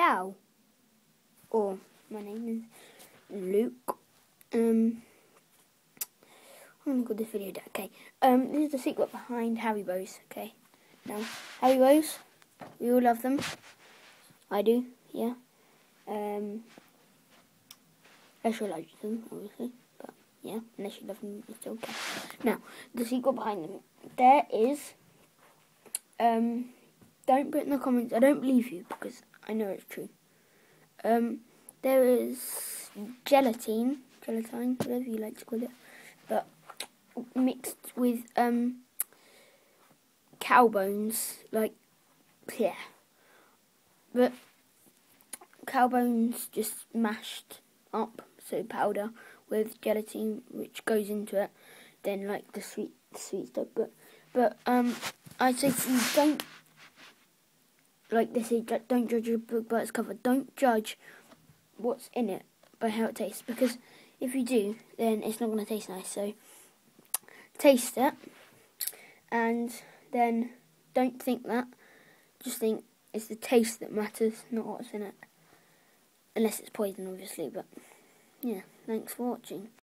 Ciao. Or my name is Luke. I'm gonna call this video that. Okay. This is the secret behind Haribos. Okay. Now, Haribos, we all love them. I do. Yeah. Unless you like them, obviously. But yeah, unless you love them, it's okay. Now, the secret behind them. There is. Don't put in the comments. I don't believe you because I know it's true. There is gelatine, whatever you like to call it, but mixed with cow bones, like yeah. But cow bones just mashed up, so powder with gelatin, which goes into it. Then like the sweet stuff. But I say don't. Like they say, don't judge a book by its cover. Don't judge what's in it by how it tastes, because if you do, then it's not going to taste nice. So taste it, and then don't think that. Just think it's the taste that matters, not what's in it. Unless it's poison, obviously. But yeah, thanks for watching.